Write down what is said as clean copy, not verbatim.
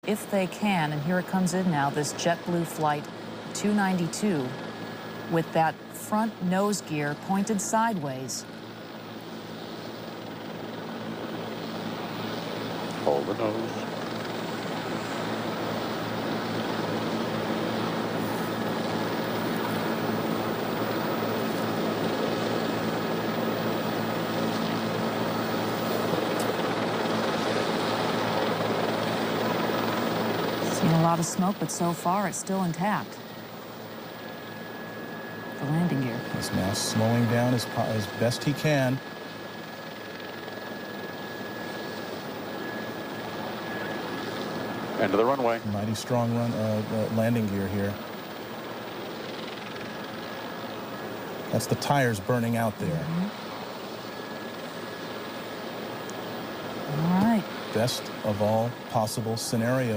if they can, and here it comes in now, this JetBlue Flight 292 with that front nose gear pointed sideways. Hold the nose. Seen a lot of smoke, but so far it's still intact. The landing gear. He's now slowing down as best he can. End of the runway. Mighty strong landing gear here. That's the tires burning out there. All right. Best of all possible scenarios.